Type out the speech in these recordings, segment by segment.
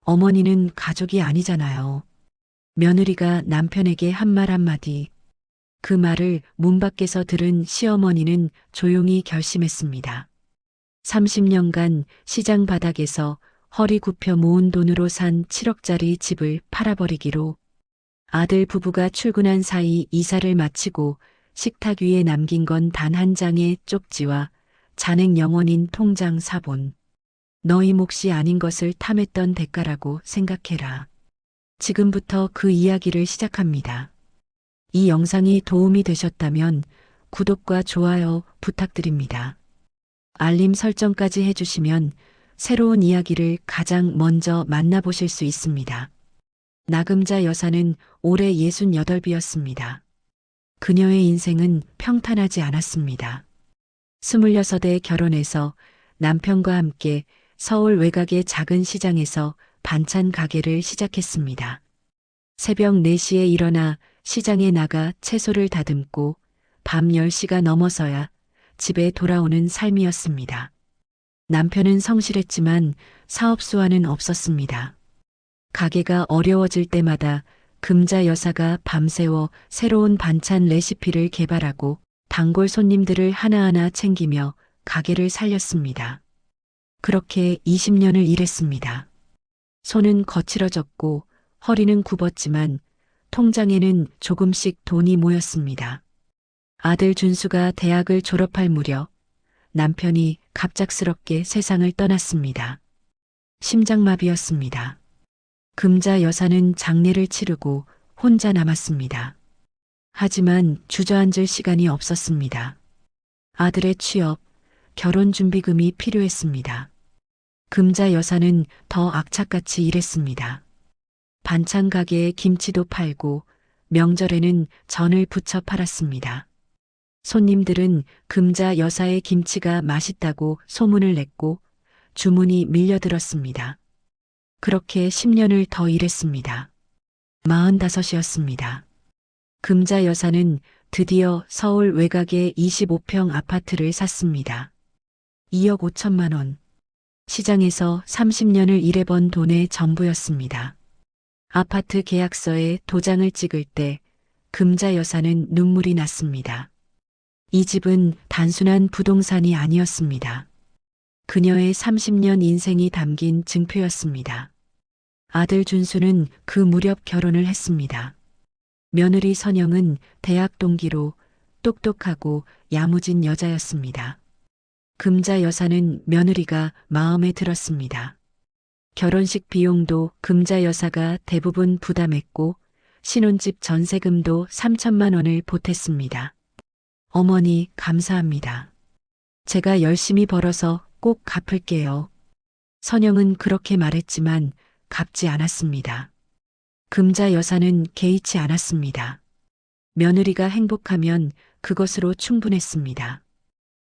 어머니는 가족이 아니잖아요. 며느리가 남편에게 한 말 한마디, 그 말을 문 밖에서 들은 시어머니는 조용히 결심했습니다. 30년간 시장 바닥에서 허리 굽혀 모은 돈으로 산 7억짜리 집을 팔아버리기로, 아들 부부가 출근한 사이 이사를 마치고 식탁 위에 남긴 건 단 한 장의 쪽지와 잔액 0원인 통장 사본. 너희 몫이 아닌 것을 탐했던 대가라고 생각해라. 지금부터 그 이야기를 시작합니다. 이 영상이 도움이 되셨다면 구독과 좋아요 부탁드립니다. 알림 설정까지 해주시면 새로운 이야기를 가장 먼저 만나보실 수 있습니다. 나금자 여사는 올해 68이었습니다. 그녀의 인생은 평탄하지 않았습니다. 26에 결혼해서 남편과 함께 서울 외곽의 작은 시장에서 반찬 가게를 시작했습니다. 새벽 4시에 일어나 시장에 나가 채소를 다듬고 밤 10시가 넘어서야 집에 돌아오는 삶이었습니다. 남편은 성실했지만 사업수완은 없었습니다. 가게가 어려워질 때마다 금자 여사가 밤새워 새로운 반찬 레시피를 개발하고 단골 손님들을 하나하나 챙기며 가게를 살렸습니다. 그렇게 20년을 일했습니다. 손은 거칠어졌고 허리는 굽었지만 통장에는 조금씩 돈이 모였습니다. 아들 준수가 대학을 졸업할 무렵 남편이 갑작스럽게 세상을 떠났습니다. 심장마비였습니다. 금자 여사는 장례를 치르고 혼자 남았습니다. 하지만 주저앉을 시간이 없었습니다. 아들의 취업, 결혼 준비금이 필요했습니다. 금자 여사는 더 악착같이 일했습니다. 반찬 가게에 김치도 팔고 명절에는 전을 부쳐 팔았습니다. 손님들은 금자 여사의 김치가 맛있다고 소문을 냈고 주문이 밀려들었습니다. 그렇게 10년을 더 일했습니다. 45이었습니다. 금자 여사는 드디어 서울 외곽의 25평 아파트를 샀습니다. 2억 5천만 원. 시장에서 30년을 일해본 돈의 전부였습니다. 아파트 계약서에 도장을 찍을 때 금자 여사는 눈물이 났습니다. 이 집은 단순한 부동산이 아니었습니다. 그녀의 30년 인생이 담긴 증표였습니다. 아들 준수는 그 무렵 결혼을 했습니다. 며느리 선영은 대학 동기로 똑똑하고 야무진 여자였습니다. 금자 여사는 며느리가 마음에 들었습니다. 결혼식 비용도 금자 여사가 대부분 부담했고 신혼집 전세금도 3천만 원을 보탰습니다. 어머니 감사합니다. 제가 열심히 벌어서 꼭 갚을게요. 선영은 그렇게 말했지만 갚지 않았습니다. 금자 여사는 개의치 않았습니다. 며느리가 행복하면 그것으로 충분했습니다.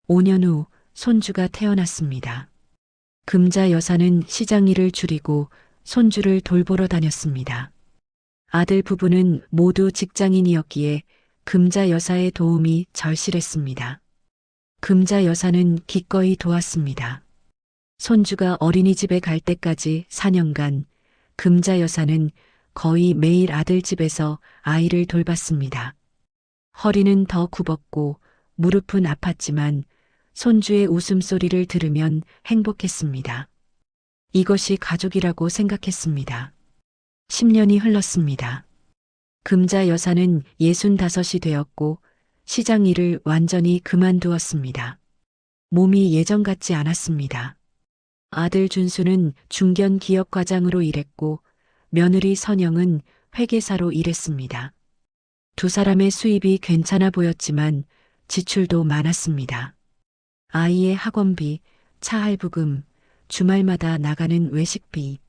5년 후 손주가 태어났습니다. 금자 여사는 시장 일을 줄이고 손주를 돌보러 다녔습니다. 아들 부부는 모두 직장인이었기에 금자 여사의 도움이 절실했습니다. 금자 여사는 기꺼이 도왔습니다. 손주가 어린이집에 갈 때까지 4년간 금자 여사는 거의 매일 아들 집에서 아이를 돌봤습니다. 허리는 더 굽었고 무릎은 아팠지만 손주의 웃음소리를 들으면 행복했습니다. 이것이 가족이라고 생각했습니다. 10년이 흘렀습니다. 금자 여사는 65이 되었고 시장 일을 완전히 그만두었습니다. 몸이 예전 같지 않았습니다. 아들 준수는 중견 기업 과장으로 일했고 며느리 선영은 회계사로 일했습니다. 두 사람의 수입이 괜찮아 보였지만 지출도 많았습니다. 아이의 학원비, 차 할부금, 주말마다 나가는 외식비.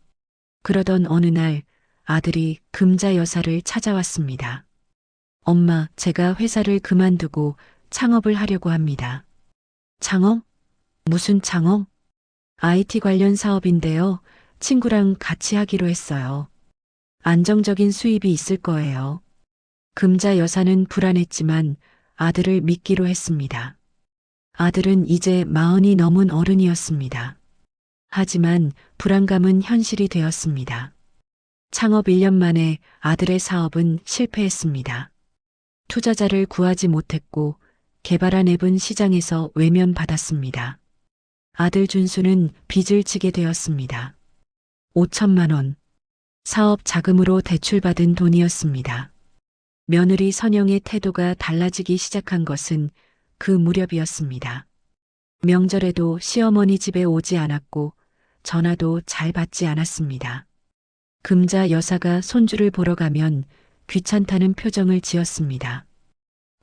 그러던 어느 날 아들이 금자 여사를 찾아왔습니다. 엄마, 제가 회사를 그만두고 창업을 하려고 합니다. 창업? 무슨 창업? IT 관련 사업인데요. 친구랑 같이 하기로 했어요. 안정적인 수입이 있을 거예요. 금자 여사는 불안했지만 아들을 믿기로 했습니다. 아들은 이제 40이 넘은 어른이었습니다. 하지만 불안감은 현실이 되었습니다. 창업 1년 만에 아들의 사업은 실패했습니다. 투자자를 구하지 못했고 개발한 앱은 시장에서 외면받았습니다. 아들 준수는 빚을 지게 되었습니다. 5천만 원. 사업 자금으로 대출받은 돈이었습니다. 며느리 선영의 태도가 달라지기 시작한 것은 그 무렵이었습니다. 명절에도 시어머니 집에 오지 않았고 전화도 잘 받지 않았습니다. 금자 여사가 손주를 보러 가면 귀찮다는 표정을 지었습니다.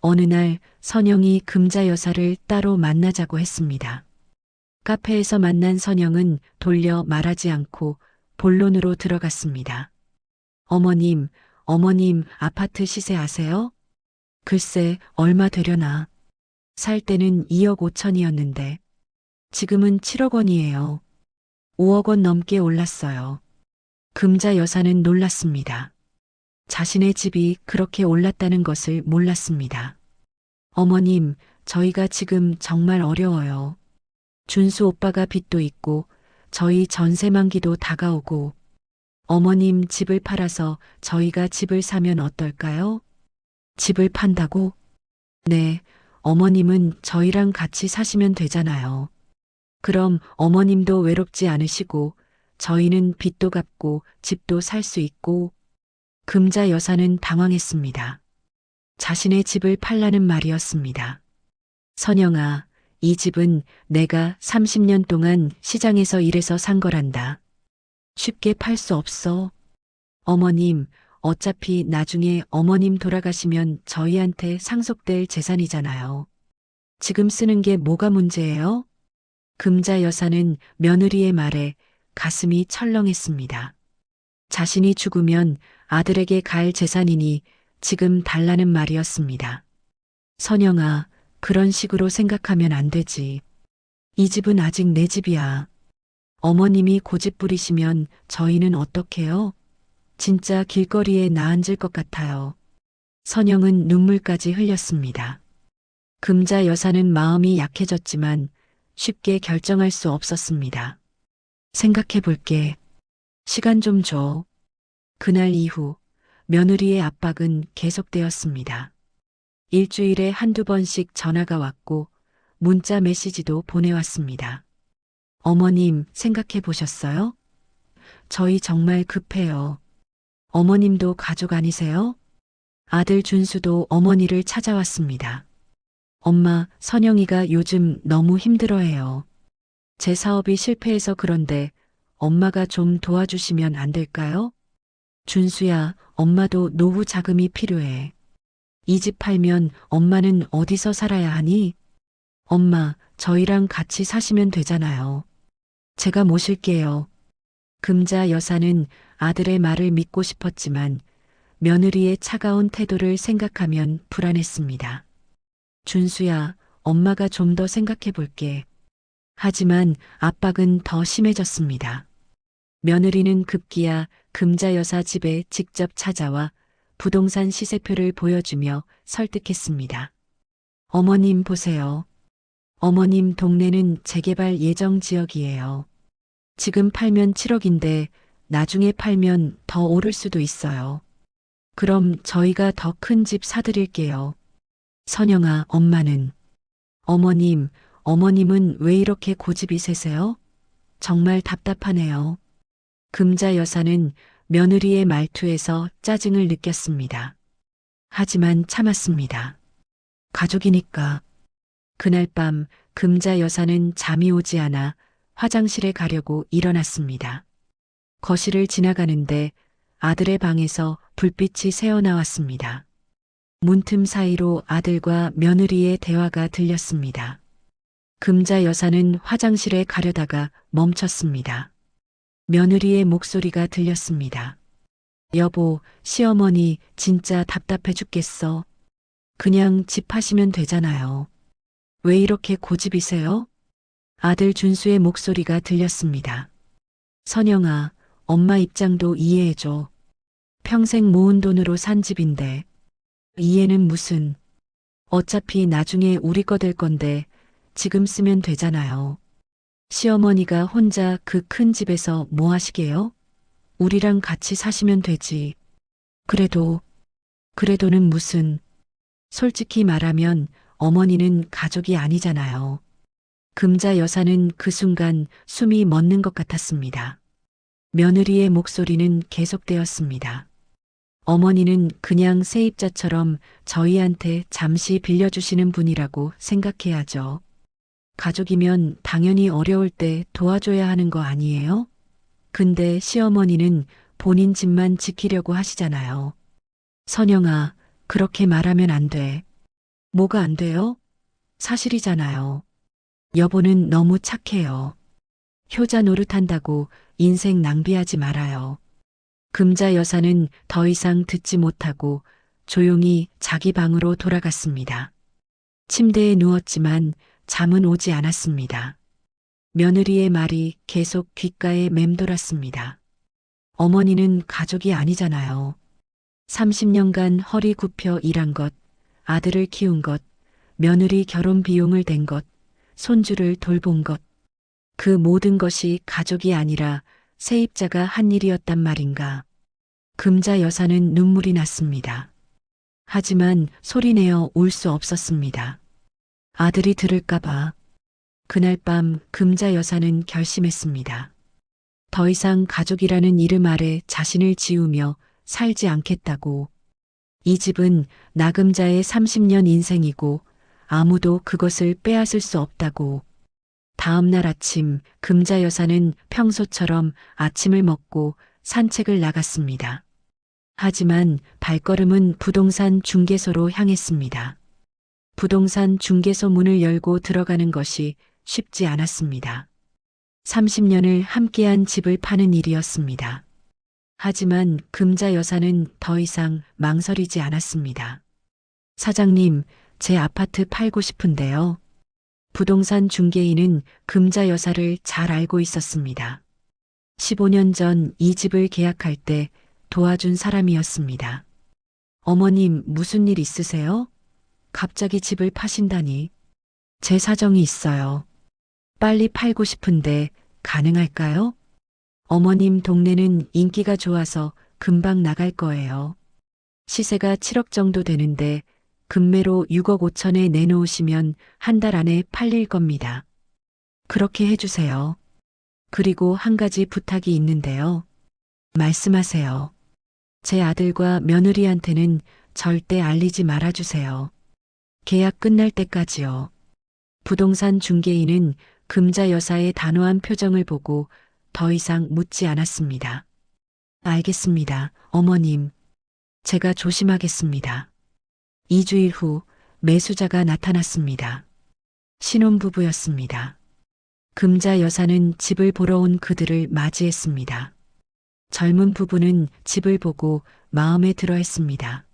어느 날 선영이 금자 여사를 따로 만나자고 했습니다. 카페에서 만난 선영은 돌려 말하지 않고 본론으로 들어갔습니다. 어머님, 아파트 시세 아세요? 글쎄, 얼마 되려나. 살 때는 2억 5천이었는데 지금은 7억 원이에요. 5억 원 넘게 올랐어요. 금자 여사는 놀랐습니다. 자신의 집이 그렇게 올랐다는 것을 몰랐습니다. 어머님, 저희가 지금 정말 어려워요. 준수 오빠가 빚도 있고 저희 전세 만기도 다가오고 어머님 집을 팔아서 저희가 집을 사면 어떨까요? 집을 판다고? 네, 어머님은 저희랑 같이 사시면 되잖아요. 그럼 어머님도 외롭지 않으시고 저희는 빚도 갚고 집도 살 수 있고. 금자 여사는 당황했습니다. 자신의 집을 팔라는 말이었습니다. 선영아, 이 집은 내가 30년 동안 시장에서 일해서 산 거란다. 쉽게 팔 수 없어. 어머님, 어차피 나중에 어머님 돌아가시면 저희한테 상속될 재산이잖아요. 지금 쓰는 게 뭐가 문제예요? 금자 여사는 며느리의 말에 가슴이 철렁했습니다. 자신이 죽으면 아들에게 갈 재산이니 지금 달라는 말이었습니다. 선영아, 그런 식으로 생각하면 안 되지. 이 집은 아직 내 집이야. 어머님이 고집 부리시면 저희는 어떡해요? 진짜 길거리에 나앉을 것 같아요. 선영은 눈물까지 흘렸습니다. 금자 여사는 마음이 약해졌지만 쉽게 결정할 수 없었습니다. 생각해 볼게. 시간 좀 줘. 그날 이후 며느리의 압박은 계속되었습니다. 일주일에 한두 번씩 전화가 왔고 문자 메시지도 보내왔습니다. 어머님, 생각해 보셨어요? 저희 정말 급해요. 어머님도 가족 아니세요? 아들 준수도 어머니를 찾아왔습니다. 엄마, 선영이가 요즘 너무 힘들어해요. 제 사업이 실패해서 그런데 엄마가 좀 도와주시면 안 될까요? 준수야, 엄마도 노후 자금이 필요해. 이 집 팔면 엄마는 어디서 살아야 하니? 엄마, 저희랑 같이 사시면 되잖아요. 제가 모실게요. 금자 여사는 아들의 말을 믿고 싶었지만 며느리의 차가운 태도를 생각하면 불안했습니다. 준수야, 엄마가 좀 더 생각해 볼게. 하지만 압박은 더 심해졌습니다. 며느리는 급기야 금자 여사 집에 직접 찾아와 부동산 시세표를 보여주며 설득했습니다. 어머님 보세요. 어머님 동네는 재개발 예정 지역이에요. 지금 팔면 7억인데 나중에 팔면 더 오를 수도 있어요. 그럼 저희가 더 큰 집 사드릴게요. 선영아, 엄마는. 어머님은 왜 이렇게 고집이 세세요? 정말 답답하네요. 금자 여사는 며느리의 말투에서 짜증을 느꼈습니다. 하지만 참았습니다. 가족이니까. 그날 밤 금자 여사는 잠이 오지 않아 화장실에 가려고 일어났습니다. 거실을 지나가는데 아들의 방에서 불빛이 새어나왔습니다. 문틈 사이로 아들과 며느리의 대화가 들렸습니다. 금자 여사는 화장실에 가려다가 멈췄습니다. 며느리의 목소리가 들렸습니다. 여보, 시어머니 진짜 답답해 죽겠어. 그냥 집 파시면 되잖아요. 왜 이렇게 고집이세요? 아들 준수의 목소리가 들렸습니다. 선영아, 엄마 입장도 이해해줘. 평생 모은 돈으로 산 집인데. 이해는 무슨. 어차피 나중에 우리 거 될 건데 지금 쓰면 되잖아요. 시어머니가 혼자 그 큰 집에서 뭐 하시게요? 우리랑 같이 사시면 되지. 그래도는 무슨, 솔직히 말하면 어머니는 가족이 아니잖아요. 금자 여사는 그 순간 숨이 멎는 것 같았습니다. 며느리의 목소리는 계속되었습니다. 어머니는 그냥 세입자처럼 저희한테 잠시 빌려주시는 분이라고 생각해야죠. 가족이면 당연히 어려울 때 도와줘야 하는 거 아니에요? 근데 시어머니는 본인 집만 지키려고 하시잖아요. 선영아, 그렇게 말하면 안 돼. 뭐가 안 돼요? 사실이잖아요. 여보는 너무 착해요. 효자 노릇한다고 인생 낭비하지 말아요. 금자 여사는 더 이상 듣지 못하고 조용히 자기 방으로 돌아갔습니다. 침대에 누웠지만 잠은 오지 않았습니다. 며느리의 말이 계속 귓가에 맴돌았습니다. 어머니는 가족이 아니잖아요. 30년간 허리 굽혀 일한 것, 아들을 키운 것, 며느리 결혼 비용을 댄 것, 손주를 돌본 것. 그 모든 것이 가족이 아니라 세입자가 한 일이었단 말인가. 금자 여사는 눈물이 났습니다. 하지만 소리내어 울 수 없었습니다. 아들이 들을까봐. 그날 밤 금자 여사는 결심했습니다. 더 이상 가족이라는 이름 아래 자신을 지우며 살지 않겠다고. 이 집은 나금자의 30년 인생이고 아무도 그것을 빼앗을 수 없다고. 다음 날 아침 금자 여사는 평소처럼 아침을 먹고 산책을 나갔습니다. 하지만 발걸음은 부동산 중개소로 향했습니다. 부동산 중개소 문을 열고 들어가는 것이 쉽지 않았습니다. 30년을 함께한 집을 파는 일이었습니다. 하지만 금자 여사는 더 이상 망설이지 않았습니다. 사장님, 제 아파트 팔고 싶은데요. 부동산 중개인은 금자 여사를 잘 알고 있었습니다. 15년 전 이 집을 계약할 때 도와준 사람이었습니다. 어머님, 무슨 일 있으세요? 갑자기 집을 파신다니. 제 사정이 있어요. 빨리 팔고 싶은데 가능할까요? 어머님 동네는 인기가 좋아서 금방 나갈 거예요. 시세가 7억 정도 되는데 금매로 6억 5천에 내놓으시면 한 달 안에 팔릴 겁니다. 그렇게 해주세요. 그리고 한 가지 부탁이 있는데요. 말씀하세요. 제 아들과 며느리한테는 절대 알리지 말아주세요. 계약 끝날 때까지요. 부동산 중개인은 금자 여사의 단호한 표정을 보고 더 이상 묻지 않았습니다. 알겠습니다, 어머님. 제가 조심하겠습니다. 2주일 후 매수자가 나타났습니다. 신혼부부였습니다. 금자 여사는 집을 보러 온 그들을 맞이했습니다. 젊은 부부는 집을 보고 마음에 들어 했습니다.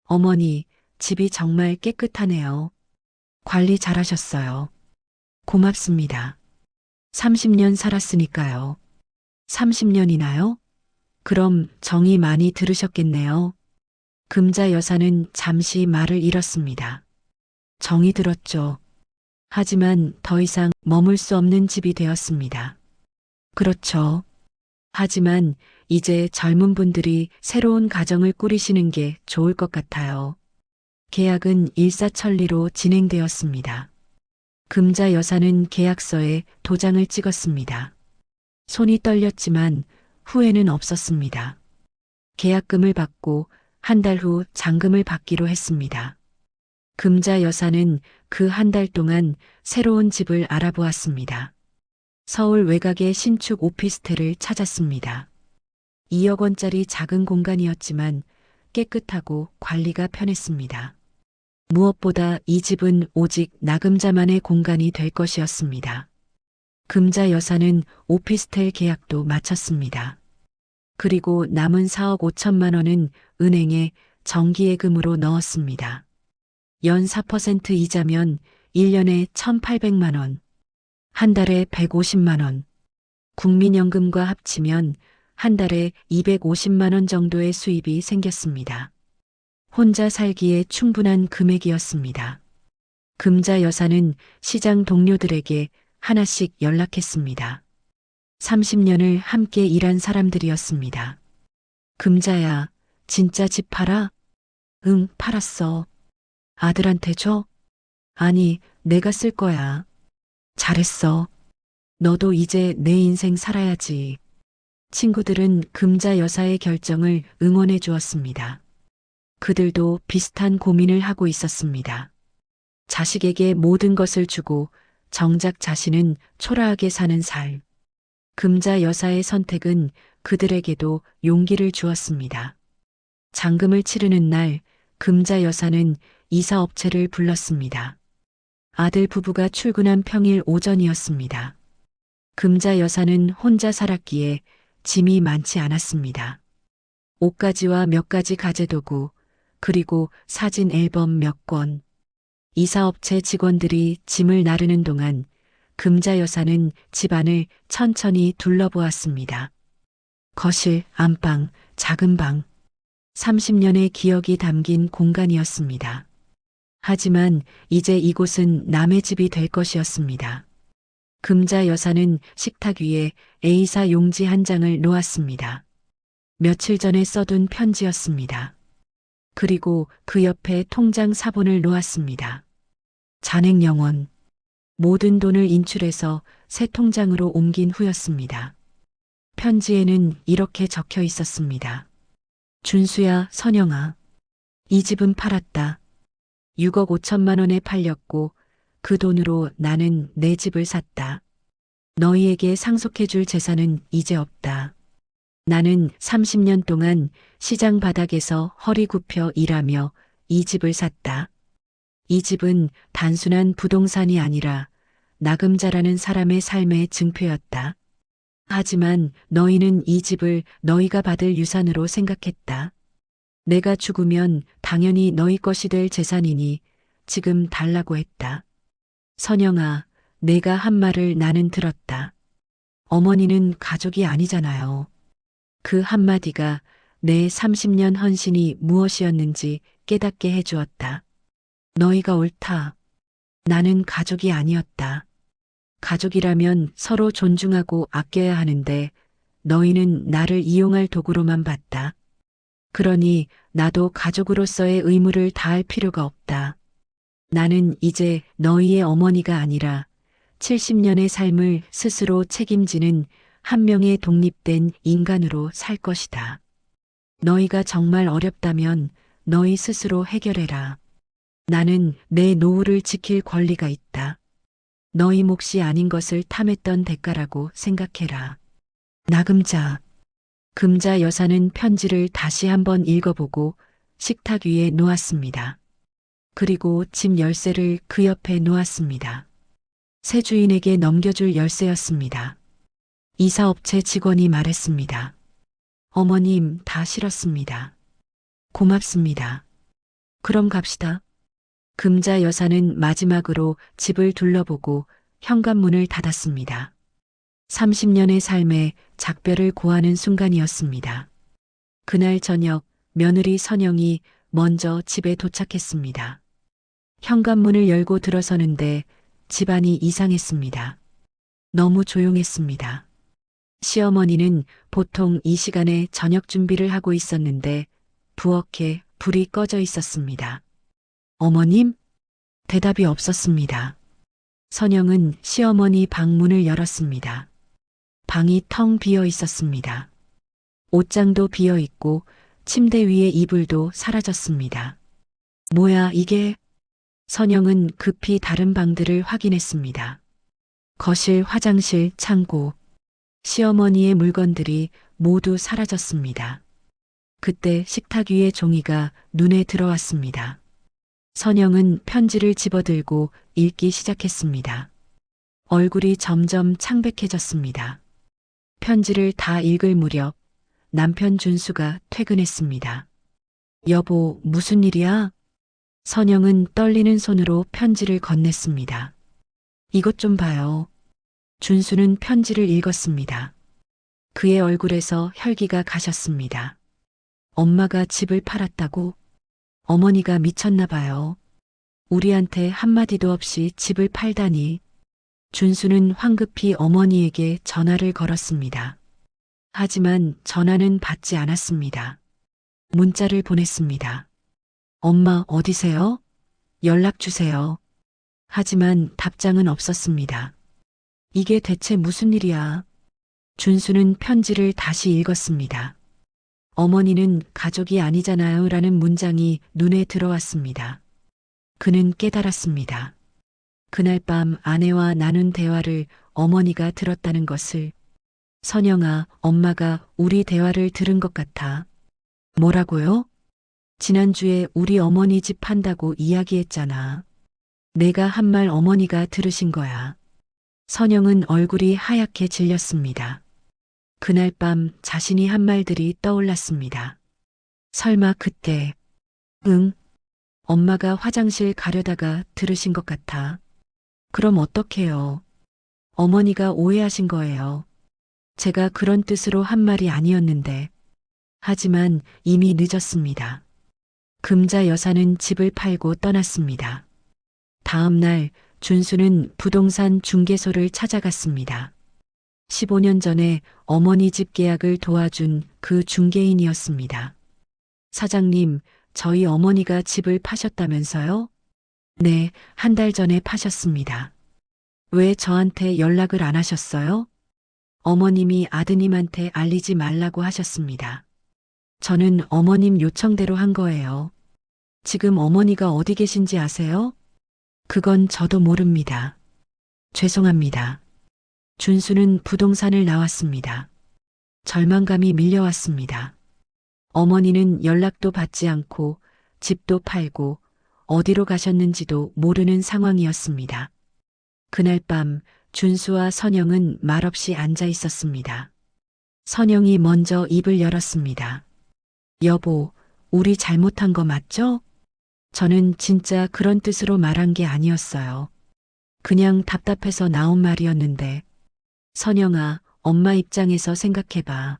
어머니, 집이 정말 깨끗하네요. 관리 잘하셨어요. 고맙습니다. 30년 살았으니까요. 30년이나요? 그럼 정이 많이 들으셨겠네요. 금자 여사는 잠시 말을 잃었습니다. 정이 들었죠. 하지만 더 이상 머물 수 없는 집이 되었습니다. 그렇죠. 하지만 이제 젊은 분들이 새로운 가정을 꾸리시는 게 좋을 것 같아요. 계약은 일사천리로 진행되었습니다. 금자 여사는 계약서에 도장을 찍었습니다. 손이 떨렸지만 후회는 없었습니다. 계약금을 받고 한 달 후 잔금을 받기로 했습니다. 금자 여사는 그 한 달 동안 새로운 집을 알아보았습니다. 서울 외곽의 신축 오피스텔을 찾았습니다. 2억 원짜리 작은 공간이었지만 깨끗하고 관리가 편했습니다. 무엇보다 이 집은 오직 나금자만의 공간이 될 것이었습니다. 금자 여사는 오피스텔 계약도 마쳤습니다. 그리고 남은 4억 5천만 원은 은행에 정기예금으로 넣었습니다. 연 4% 이자면 1년에 1,800만 원, 한 달에 150만 원, 국민연금과 합치면 한 달에 250만 원 정도의 수입이 생겼습니다. 혼자 살기에 충분한 금액이었습니다. 금자 여사는 시장 동료들에게 하나씩 연락했습니다. 30년을 함께 일한 사람들이었습니다. 금자야, 진짜 집 팔아? 응, 팔았어. 아들한테 줘? 아니, 내가 쓸 거야. 잘했어. 너도 이제 내 인생 살아야지. 친구들은 금자 여사의 결정을 응원해 주었습니다. 그들도 비슷한 고민을 하고 있었습니다. 자식에게 모든 것을 주고 정작 자신은 초라하게 사는 삶. 금자 여사의 선택은 그들에게도 용기를 주었습니다. 잔금을 치르는 날, 금자 여사는 이사업체를 불렀습니다. 아들 부부가 출근한 평일 오전이었습니다. 금자 여사는 혼자 살았기에 짐이 많지 않았습니다. 옷가지와 몇 가지 가재도구, 그리고 사진 앨범 몇 권. 이사업체 직원들이 짐을 나르는 동안 금자 여사는 집안을 천천히 둘러보았습니다. 거실, 안방, 작은 방. 30년의 기억이 담긴 공간이었습니다. 하지만 이제 이곳은 남의 집이 될 것이었습니다. 금자 여사는 식탁 위에 A사 용지 한 장을 놓았습니다. 며칠 전에 써둔 편지였습니다. 그리고 그 옆에 통장 사본을 놓았습니다. 잔액 0원. 모든 돈을 인출해서 새 통장으로 옮긴 후였습니다. 편지에는 이렇게 적혀 있었습니다. 준수야, 선영아. 이 집은 팔았다. 6억 5천만 원에 팔렸고 그 돈으로 나는 내 집을 샀다. 너희에게 상속해줄 재산은 이제 없다. 나는 30년 동안 시장 바닥에서 허리 굽혀 일하며 이 집을 샀다. 이 집은 단순한 부동산이 아니라 나금자라는 사람의 삶의 증표였다. 하지만 너희는 이 집을 너희가 받을 유산으로 생각했다. 내가 죽으면 당연히 너희 것이 될 재산이니 지금 달라고 했다. 선영아, 내가 한 말을 나는 들었다. 어머니는 가족이 아니잖아요. 그 한마디가 내 30년 헌신이 무엇이었는지 깨닫게 해주었다. 너희가 옳다. 나는 가족이 아니었다. 가족이라면 서로 존중하고 아껴야 하는데 너희는 나를 이용할 도구로만 봤다. 그러니 나도 가족으로서의 의무를 다할 필요가 없다. 나는 이제 너희의 어머니가 아니라 70년의 삶을 스스로 책임지는 한 명의 독립된 인간으로 살 것이다. 너희가 정말 어렵다면 너희 스스로 해결해라. 나는 내 노후를 지킬 권리가 있다. 너희 몫이 아닌 것을 탐했던 대가라고 생각해라. 나금자. 금자 여사는 편지를 다시 한번 읽어보고 식탁 위에 놓았습니다. 그리고 집 열쇠를 그 옆에 놓았습니다. 새 주인에게 넘겨줄 열쇠였습니다. 이사업체 직원이 말했습니다. 어머님, 다 실었습니다. 고맙습니다. 그럼 갑시다. 금자 여사는 마지막으로 집을 둘러보고 현관문을 닫았습니다. 30년의 삶에 작별을 고하는 순간이었습니다. 그날 저녁 며느리 선영이 먼저 집에 도착했습니다. 현관문을 열고 들어서는데 집안이 이상했습니다. 너무 조용했습니다. 시어머니는 보통 이 시간에 저녁 준비를 하고 있었는데 부엌에 불이 꺼져 있었습니다. 어머님? 대답이 없었습니다. 선영은 시어머니 방문을 열었습니다. 방이 텅 비어 있었습니다. 옷장도 비어 있고 침대 위에 이불도 사라졌습니다. 뭐야 이게? 선영은 급히 다른 방들을 확인했습니다. 거실, 화장실, 창고. 시어머니의 물건들이 모두 사라졌습니다. 그때 식탁 위의 종이가 눈에 들어왔습니다. 선영은 편지를 집어들고 읽기 시작했습니다. 얼굴이 점점 창백해졌습니다. 편지를 다 읽을 무렵 남편 준수가 퇴근했습니다. 여보, 무슨 일이야? 선영은 떨리는 손으로 편지를 건넸습니다. 이것 좀 봐요. 준수는 편지를 읽었습니다. 그의 얼굴에서 혈기가 가셨습니다. 엄마가 집을 팔았다고? 어머니가 미쳤나 봐요. 우리한테 한마디도 없이 집을 팔다니. 준수는 황급히 어머니에게 전화를 걸었습니다. 하지만 전화는 받지 않았습니다. 문자를 보냈습니다. 엄마 어디세요? 연락 주세요. 하지만 답장은 없었습니다. 이게 대체 무슨 일이야? 준수는 편지를 다시 읽었습니다. 어머니는 가족이 아니잖아요 라는 문장이 눈에 들어왔습니다. 그는 깨달았습니다. 그날 밤 아내와 나눈 대화를 어머니가 들었다는 것을. 선영아, 엄마가 우리 대화를 들은 것 같아. 뭐라고요? 지난주에 우리 어머니 집 판다고 이야기했잖아. 내가 한 말 어머니가 들으신 거야. 선영은 얼굴이 하얗게 질렸습니다. 그날 밤 자신이 한 말들이 떠올랐습니다. 설마 그때, 응, 엄마가 화장실 가려다가 들으신 것 같아. 그럼 어떡해요? 어머니가 오해하신 거예요. 제가 그런 뜻으로 한 말이 아니었는데. 하지만 이미 늦었습니다. 금자 여사는 집을 팔고 떠났습니다. 다음 날 준수는 부동산 중개소를 찾아갔습니다. 15년 전에 어머니 집 계약을 도와준 그 중개인이었습니다. 사장님, 저희 어머니가 집을 파셨다면서요? 네, 한 달 전에 파셨습니다. 왜 저한테 연락을 안 하셨어요? 어머님이 아드님한테 알리지 말라고 하셨습니다. 저는 어머님 요청대로 한 거예요. 지금 어머니가 어디 계신지 아세요? 그건 저도 모릅니다. 죄송합니다. 준수는 부동산을 나왔습니다. 절망감이 밀려왔습니다. 어머니는 연락도 받지 않고 집도 팔고 어디로 가셨는지도 모르는 상황이었습니다. 그날 밤 준수와 선영은 말없이 앉아 있었습니다. 선영이 먼저 입을 열었습니다. 여보, 우리 잘못한 거 맞죠? 저는 진짜 그런 뜻으로 말한 게 아니었어요. 그냥 답답해서 나온 말이었는데. 선영아, 엄마 입장에서 생각해봐.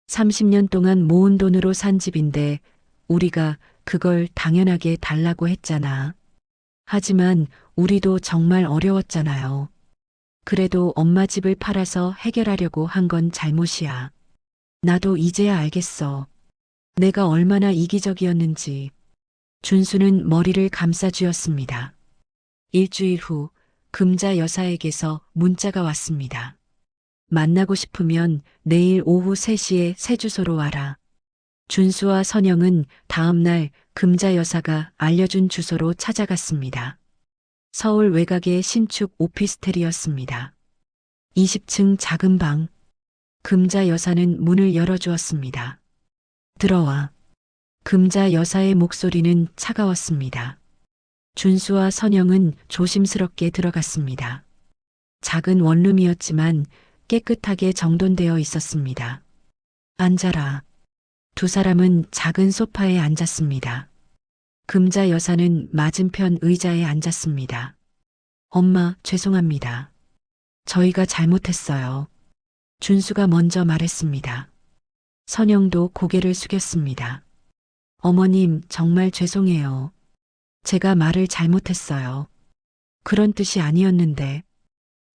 30년 동안 모은 돈으로 산 집인데 우리가 그걸 당연하게 달라고 했잖아. 하지만 우리도 정말 어려웠잖아요. 그래도 엄마 집을 팔아서 해결하려고 한 건 잘못이야. 나도 이제야 알겠어. 내가 얼마나 이기적이었는지. 준수는 머리를 감싸쥐었습니다. 일주일 후 금자 여사에게서 문자가 왔습니다. 만나고 싶으면 내일 오후 3시에 새 주소로 와라. 준수와 선영은 다음 날 금자 여사가 알려준 주소로 찾아갔습니다. 서울 외곽의 신축 오피스텔이었습니다. 20층 작은 방. 금자 여사는 문을 열어주었습니다. 들어와. 금자 여사의 목소리는 차가웠습니다. 준수와 선영은 조심스럽게 들어갔습니다. 작은 원룸이었지만 깨끗하게 정돈되어 있었습니다. 앉아라. 두 사람은 작은 소파에 앉았습니다. 금자 여사는 맞은편 의자에 앉았습니다. 엄마, 죄송합니다. 저희가 잘못했어요. 준수가 먼저 말했습니다. 선영도 고개를 숙였습니다. 어머님, 정말 죄송해요. 제가 말을 잘못했어요. 그런 뜻이 아니었는데.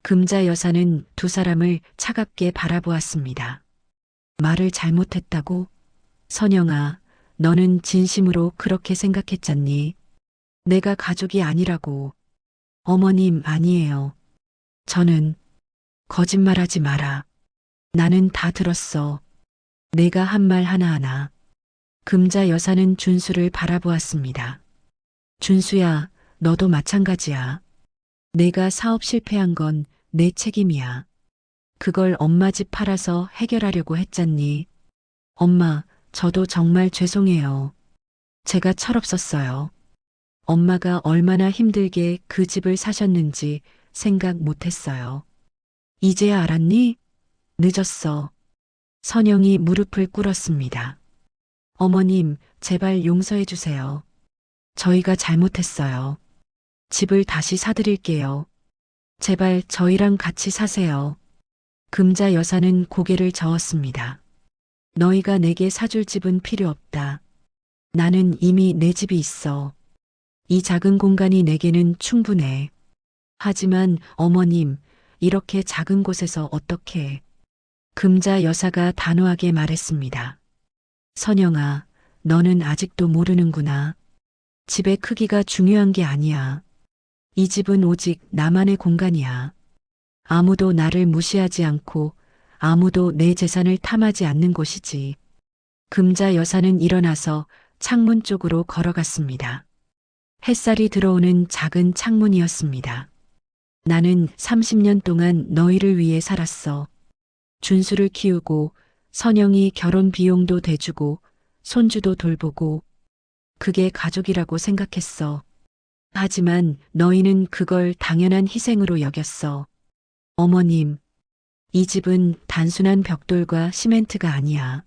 금자 여사는 두 사람을 차갑게 바라보았습니다. 말을 잘못했다고? 선영아, 너는 진심으로 그렇게 생각했잖니? 내가 가족이 아니라고. 어머님, 아니에요. 저는. 거짓말하지 마라. 나는 다 들었어. 내가 한 말 하나하나. 금자 여사는 준수를 바라보았습니다. 준수야, 너도 마찬가지야. 내가 사업 실패한 건 내 책임이야. 그걸 엄마 집 팔아서 해결하려고 했잖니. 엄마, 저도 정말 죄송해요. 제가 철없었어요. 엄마가 얼마나 힘들게 그 집을 사셨는지 생각 못했어요. 이제야 알았니? 늦었어. 선영이 무릎을 꿇었습니다. 어머님, 제발 용서해 주세요. 저희가 잘못했어요. 집을 다시 사드릴게요. 제발 저희랑 같이 사세요. 금자 여사는 고개를 저었습니다. 너희가 내게 사줄 집은 필요 없다. 나는 이미 내 집이 있어. 이 작은 공간이 내게는 충분해. 하지만 어머님, 이렇게 작은 곳에서 어떻게? 금자 여사가 단호하게 말했습니다. 선영아, 너는 아직도 모르는구나. 집의 크기가 중요한 게 아니야. 이 집은 오직 나만의 공간이야. 아무도 나를 무시하지 않고 아무도 내 재산을 탐하지 않는 곳이지. 금자 여사는 일어나서 창문 쪽으로 걸어갔습니다. 햇살이 들어오는 작은 창문이었습니다. 나는 30년 동안 너희를 위해 살았어. 준수를 키우고 선영이 결혼 비용도 대주고 손주도 돌보고 그게 가족이라고 생각했어. 하지만 너희는 그걸 당연한 희생으로 여겼어. 어머님, 이 집은 단순한 벽돌과 시멘트가 아니야.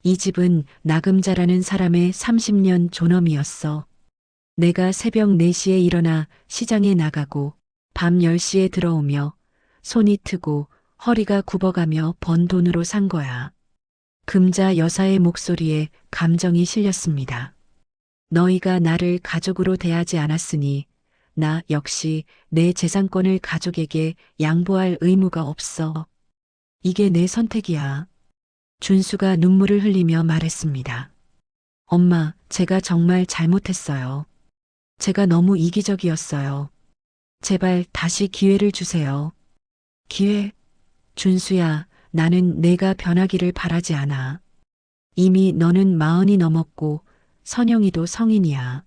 이 집은 나금자라는 사람의 30년 존엄이었어. 내가 새벽 4시에 일어나 시장에 나가고 밤 10시에 들어오며 손이 트고 허리가 굽어가며 번 돈으로 산 거야. 금자 여사의 목소리에 감정이 실렸습니다. 너희가 나를 가족으로 대하지 않았으니 나 역시 내 재산권을 가족에게 양보할 의무가 없어. 이게 내 선택이야. 준수가 눈물을 흘리며 말했습니다. 엄마, 제가 정말 잘못했어요. 제가 너무 이기적이었어요. 제발 다시 기회를 주세요. 기회? 준수야, 나는 내가 변하기를 바라지 않아. 이미 너는 40이 넘었고 선영이도 성인이야.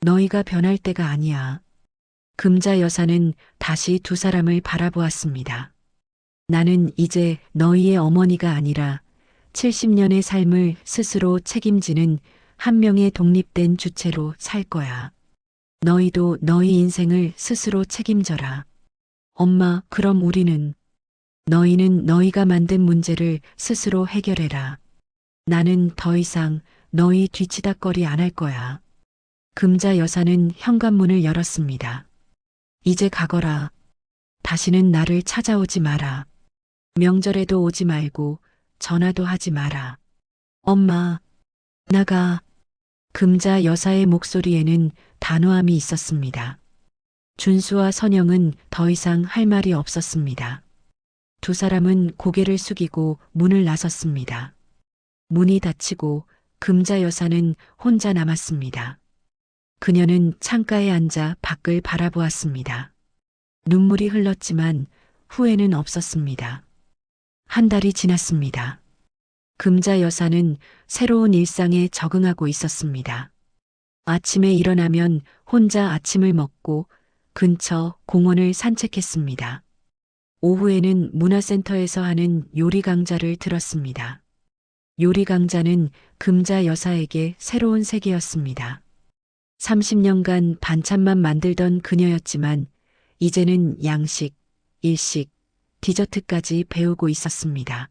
너희가 변할 때가 아니야. 금자 여사는 다시 두 사람을 바라보았습니다. 나는 이제 너희의 어머니가 아니라 70년의 삶을 스스로 책임지는 한 명의 독립된 주체로 살 거야. 너희도 너희 인생을 스스로 책임져라. 엄마, 그럼 우리는? 너희는 너희가 만든 문제를 스스로 해결해라. 나는 더 이상 너희 뒤치다꺼리 안 할 거야. 금자 여사는 현관문을 열었습니다. 이제 가거라. 다시는 나를 찾아오지 마라. 명절에도 오지 말고 전화도 하지 마라. 엄마, 나가. 금자 여사의 목소리에는 단호함이 있었습니다. 준수와 선영은 더 이상 할 말이 없었습니다. 두 사람은 고개를 숙이고 문을 나섰습니다. 문이 닫히고 금자 여사는 혼자 남았습니다. 그녀는 창가에 앉아 밖을 바라보았습니다. 눈물이 흘렀지만 후회는 없었습니다. 한 달이 지났습니다. 금자 여사는 새로운 일상에 적응하고 있었습니다. 아침에 일어나면 혼자 아침을 먹고 근처 공원을 산책했습니다. 오후에는 문화센터에서 하는 요리 강좌를 들었습니다. 요리 강좌는 금자 여사에게 새로운 세계였습니다. 30년간 반찬만 만들던 그녀였지만 이제는 양식, 일식, 디저트까지 배우고 있었습니다.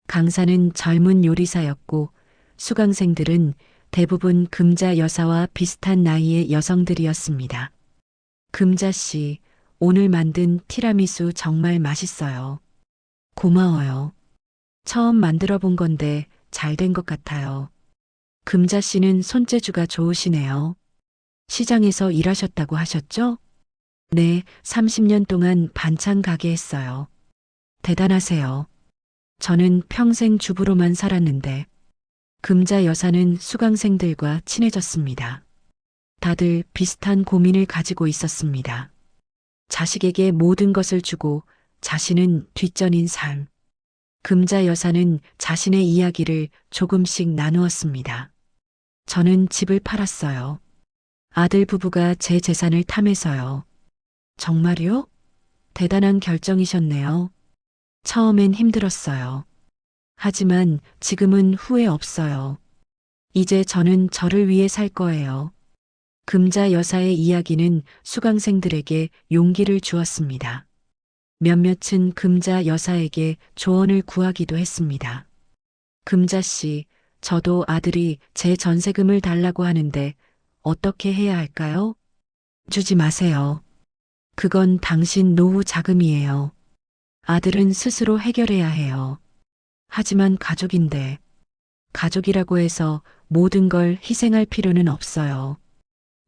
강사는 젊은 요리사였고 수강생들은 대부분 금자 여사와 비슷한 나이의 여성들이었습니다. 금자 씨, 오늘 만든 티라미수 정말 맛있어요. 고마워요. 처음 만들어 본 건데 잘 된 것 같아요. 금자 씨는 손재주가 좋으시네요. 시장에서 일하셨다고 하셨죠? 네, 30년 동안 반찬 가게 했어요. 대단하세요. 저는 평생 주부로만 살았는데 금자 여사는 수강생들과 친해졌습니다. 다들 비슷한 고민을 가지고 있었습니다. 자식에게 모든 것을 주고 자신은 뒷전인 삶. 금자 여사는 자신의 이야기를 조금씩 나누었습니다. 저는 집을 팔았어요. 아들 부부가 제 재산을 탐해서요. 정말요? 대단한 결정이셨네요. 처음엔 힘들었어요. 하지만 지금은 후회 없어요. 이제 저는 저를 위해 살 거예요. 금자 여사의 이야기는 수강생들에게 용기를 주었습니다. 몇몇은 금자 여사에게 조언을 구하기도 했습니다. 금자 씨, 저도 아들이 제 전세금을 달라고 하는데 어떻게 해야 할까요? 주지 마세요. 그건 당신 노후 자금이에요. 아들은 스스로 해결해야 해요. 하지만 가족인데, 가족이라고 해서 모든 걸 희생할 필요는 없어요.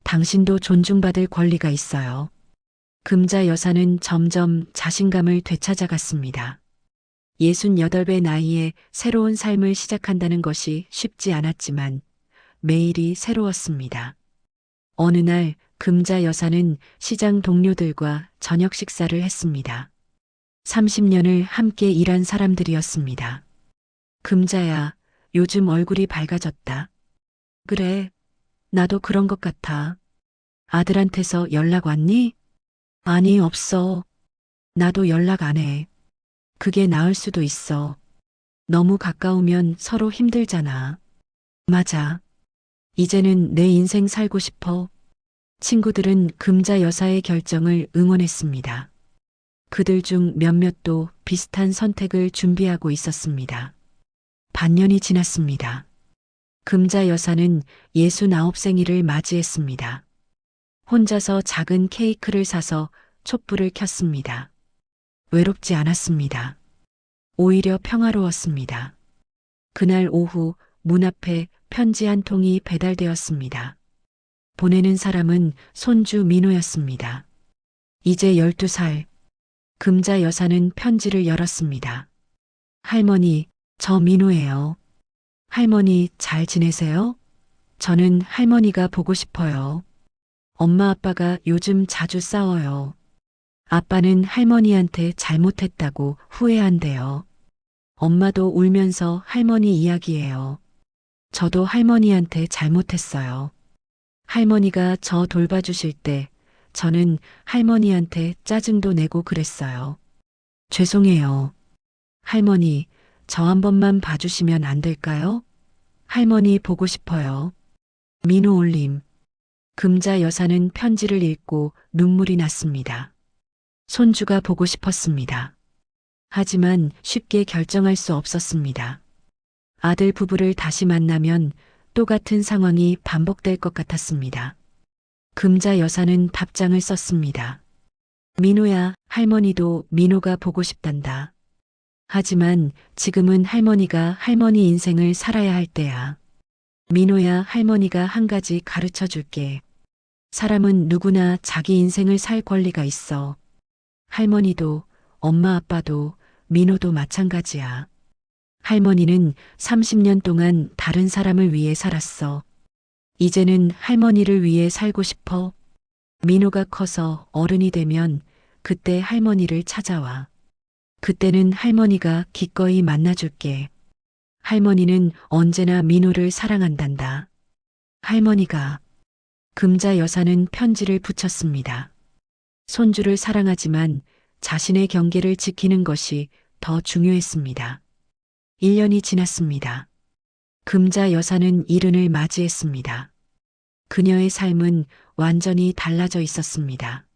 당신도 존중받을 권리가 있어요. 금자 여사는 점점 자신감을 되찾아갔습니다. 68배 나이에 새로운 삶을 시작한다는 것이 쉽지 않았지만 매일이 새로웠습니다. 어느 날 금자 여사는 시장 동료들과 저녁 식사를 했습니다. 30년을 함께 일한 사람들이었습니다. 금자야, 요즘 얼굴이 밝아졌다. 그래, 나도 그런 것 같아. 아들한테서 연락 왔니? 아니, 없어. 나도 연락 안 해. 그게 나을 수도 있어. 너무 가까우면 서로 힘들잖아. 맞아. 이제는 내 인생 살고 싶어. 친구들은 금자 여사의 결정을 응원했습니다. 그들 중 몇몇도 비슷한 선택을 준비하고 있었습니다. 반년이 지났습니다. 금자 여사는 69생일을 맞이했습니다. 혼자서 작은 케이크를 사서 촛불을 켰습니다. 외롭지 않았습니다. 오히려 평화로웠습니다. 그날 오후 문 앞에 편지 한 통이 배달되었습니다. 보내는 사람은 손주 민호였습니다. 이제 12살. 금자 여사는 편지를 열었습니다. 할머니, 저 민호예요. 할머니 잘 지내세요? 저는 할머니가 보고 싶어요. 엄마 아빠가 요즘 자주 싸워요. 아빠는 할머니한테 잘못했다고 후회한대요. 엄마도 울면서 할머니 이야기해요. 저도 할머니한테 잘못했어요. 할머니가 저 돌봐주실 때 저는 할머니한테 짜증도 내고 그랬어요. 죄송해요. 할머니, 저 한 번만 봐주시면 안 될까요? 할머니 보고 싶어요. 민호 올림. 금자 여사는 편지를 읽고 눈물이 났습니다. 손주가 보고 싶었습니다. 하지만 쉽게 결정할 수 없었습니다. 아들 부부를 다시 만나면 똑같은 상황이 반복될 것 같았습니다. 금자 여사는 답장을 썼습니다. 민호야, 할머니도 민호가 보고 싶단다. 하지만 지금은 할머니가 할머니 인생을 살아야 할 때야. 민호야, 할머니가 한 가지 가르쳐 줄게. 사람은 누구나 자기 인생을 살 권리가 있어. 할머니도, 엄마 아빠도, 민호도 마찬가지야. 할머니는 30년 동안 다른 사람을 위해 살았어. 이제는 할머니를 위해 살고 싶어. 민호가 커서 어른이 되면 그때 할머니를 찾아와. 그때는 할머니가 기꺼이 만나줄게. 할머니는 언제나 민호를 사랑한단다. 할머니가. 금자 여사는 편지를 붙였습니다. 손주를 사랑하지만 자신의 경계를 지키는 것이 더 중요했습니다. 1년이 지났습니다. 금자 여사는 이른을 맞이했습니다. 그녀의 삶은 완전히 달라져 있었습니다.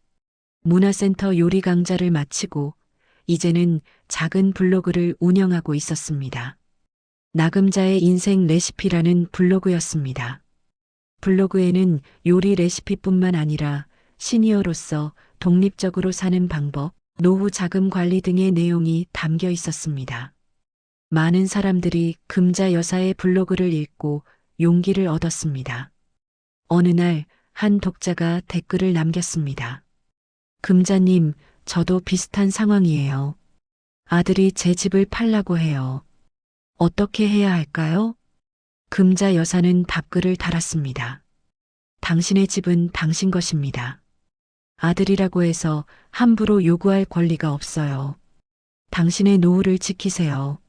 문화센터 요리 강좌를 마치고 이제는 작은 블로그를 운영하고 있었습니다. 나금자의 인생 레시피라는 블로그였습니다. 블로그에는 요리 레시피뿐만 아니라 시니어로서 독립적으로 사는 방법, 노후 자금 관리 등의 내용이 담겨 있었습니다. 많은 사람들이 금자 여사의 블로그를 읽고 용기를 얻었습니다. 어느 날 한 독자가 댓글을 남겼습니다. 금자님, 저도 비슷한 상황이에요. 아들이 제 집을 팔라고 해요. 어떻게 해야 할까요? 금자 여사는 답글을 달았습니다. 당신의 집은 당신 것입니다. 아들이라고 해서 함부로 요구할 권리가 없어요. 당신의 노후를 지키세요.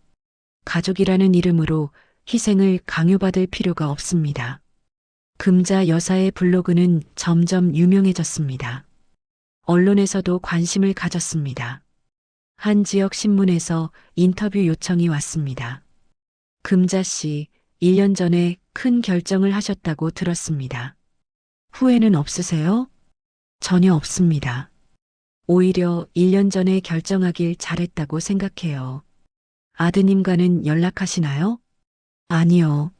가족이라는 이름으로 희생을 강요받을 필요가 없습니다. 금자 여사의 블로그는 점점 유명해졌습니다. 언론에서도 관심을 가졌습니다. 한 지역 신문에서 인터뷰 요청이 왔습니다. 금자 씨, 1년 전에 큰 결정을 하셨다고 들었습니다. 후회는 없으세요? 전혀 없습니다. 오히려 1년 전에 결정하길 잘했다고 생각해요. 아드님과는 연락하시나요? 아니요.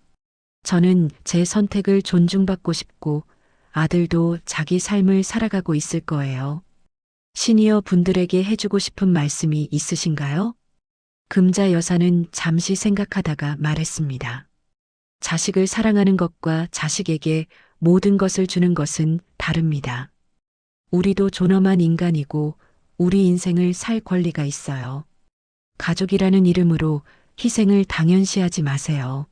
저는 제 선택을 존중받고 싶고 아들도 자기 삶을 살아가고 있을 거예요. 시니어 분들에게 해주고 싶은 말씀이 있으신가요? 금자 여사는 잠시 생각하다가 말했습니다. 자식을 사랑하는 것과 자식에게 모든 것을 주는 것은 다릅니다. 우리도 존엄한 인간이고 우리 인생을 살 권리가 있어요. 가족이라는 이름으로 희생을 당연시하지 마세요.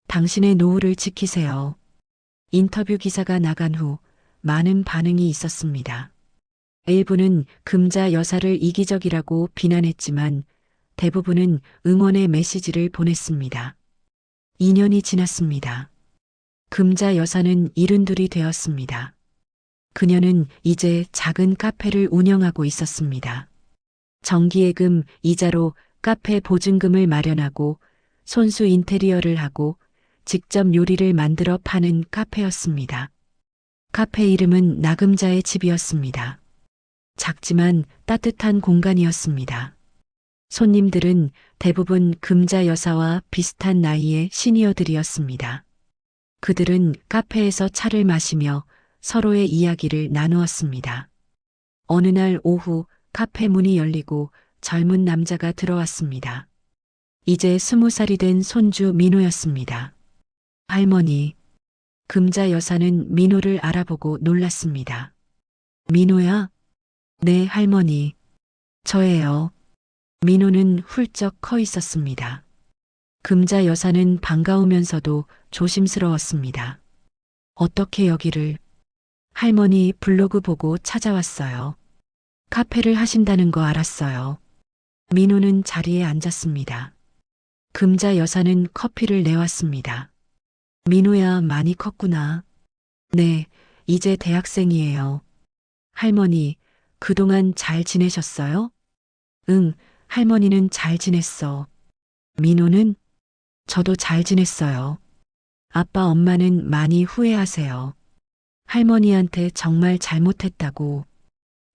당신의 노후를 지키세요. 인터뷰 기사가 나간 후 많은 반응이 있었습니다. 일부는 금자 여사를 이기적이라고 비난했지만 대부분은 응원의 메시지를 보냈습니다. 2년이 지났습니다. 금자 여사는 72이 되었습니다. 그녀는 이제 작은 카페를 운영하고 있었습니다. 정기예금 이자로 카페 보증금을 마련하고 손수 인테리어를 하고 직접 요리를 만들어 파는 카페였습니다. 카페 이름은 나금자의 집이었습니다. 작지만 따뜻한 공간이었습니다. 손님들은 대부분 금자 여사와 비슷한 나이의 시니어들이었습니다. 그들은 카페에서 차를 마시며 서로의 이야기를 나누었습니다. 어느 날 오후 카페 문이 열리고 젊은 남자가 들어왔습니다. 이제 20살이 된 손주 민호였습니다. 할머니, 금자 여사는 민호를 알아보고 놀랐습니다. 민호야? 네, 할머니. 저예요. 민호는 훌쩍 커 있었습니다. 금자 여사는 반가우면서도 조심스러웠습니다. 어떻게 여기를? 할머니 블로그 보고 찾아왔어요. 카페를 하신다는 거 알았어요. 민호는 자리에 앉았습니다. 금자 여사는 커피를 내왔습니다. 민호야, 많이 컸구나. 네, 이제 대학생이에요. 할머니, 그동안 잘 지내셨어요? 응, 할머니는 잘 지냈어. 민호는? 저도 잘 지냈어요. 아빠 엄마는 많이 후회하세요. 할머니한테 정말 잘못했다고.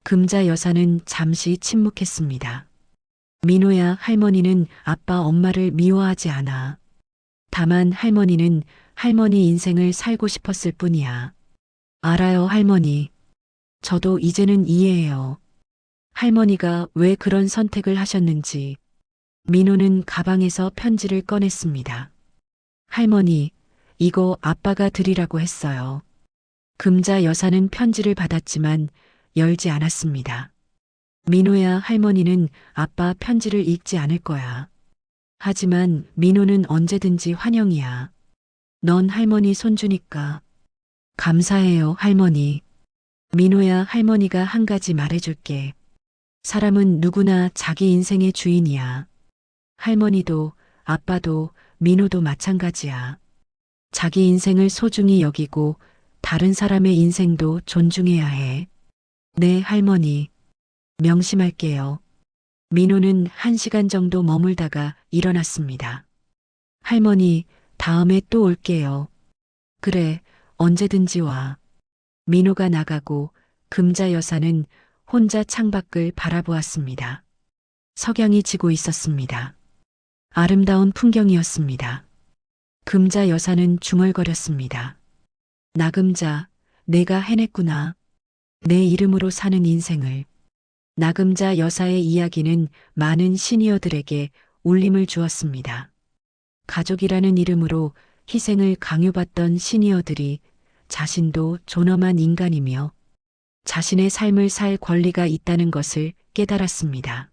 금자 여사는 잠시 침묵했습니다. 민호야, 할머니는 아빠 엄마를 미워하지 않아. 다만 할머니는 할머니 인생을 살고 싶었을 뿐이야. 알아요, 할머니. 저도 이제는 이해해요. 할머니가 왜 그런 선택을 하셨는지. 민호는 가방에서 편지를 꺼냈습니다. 할머니, 이거 아빠가 드리라고 했어요. 금자 여사는 편지를 받았지만 열지 않았습니다. 민호야, 할머니는 아빠 편지를 읽지 않을 거야. 하지만 민호는 언제든지 환영이야. 넌 할머니 손주니까. 감사해요, 할머니. 민호야, 할머니가 한 가지 말해줄게. 사람은 누구나 자기 인생의 주인이야. 할머니도 아빠도 민호도 마찬가지야. 자기 인생을 소중히 여기고 다른 사람의 인생도 존중해야 해. 네, 할머니. 명심할게요. 민호는 1시간 정도 머물다가 일어났습니다. 할머니, 다음에 또 올게요. 그래, 언제든지 와. 민호가 나가고 금자 여사는 혼자 창밖을 바라보았습니다. 석양이 지고 있었습니다. 아름다운 풍경이었습니다. 금자 여사는 중얼거렸습니다. 나금자, 내가 해냈구나. 내 이름으로 사는 인생을. 나금자 여사의 이야기는 많은 시니어들에게 울림을 주었습니다. 가족이라는 이름으로 희생을 강요받던 시니어들이 자신도 존엄한 인간이며 자신의 삶을 살 권리가 있다는 것을 깨달았습니다.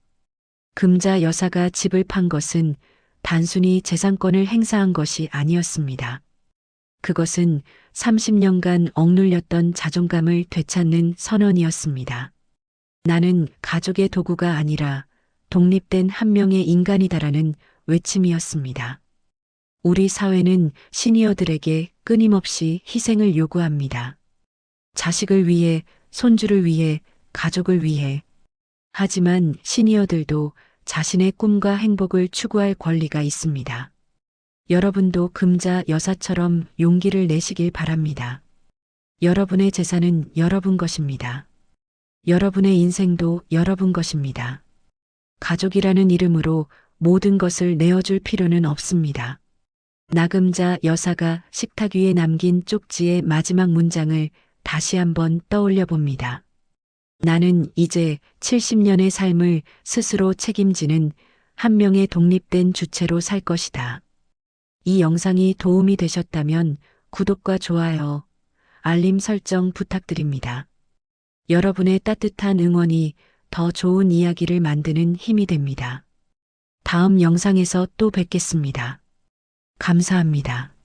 금자 여사가 집을 판 것은 단순히 재산권을 행사한 것이 아니었습니다. 그것은 30년간 억눌렸던 자존감을 되찾는 선언이었습니다. 나는 가족의 도구가 아니라 독립된 한 명의 인간이다라는 외침이었습니다. 우리 사회는 시니어들에게 끊임없이 희생을 요구합니다. 자식을 위해, 손주를 위해, 가족을 위해. 하지만 시니어들도 자신의 꿈과 행복을 추구할 권리가 있습니다. 여러분도 금자 여사처럼 용기를 내시길 바랍니다. 여러분의 재산은 여러분 것입니다. 여러분의 인생도 여러분 것입니다. 가족이라는 이름으로 모든 것을 내어줄 필요는 없습니다. 나금자 여사가 식탁 위에 남긴 쪽지의 마지막 문장을 다시 한번 떠올려 봅니다. 나는 이제 70년의 삶을 스스로 책임지는 한 명의 독립된 주체로 살 것이다. 이 영상이 도움이 되셨다면 구독과 좋아요, 알림 설정 부탁드립니다. 여러분의 따뜻한 응원이 더 좋은 이야기를 만드는 힘이 됩니다. 다음 영상에서 또 뵙겠습니다. 감사합니다.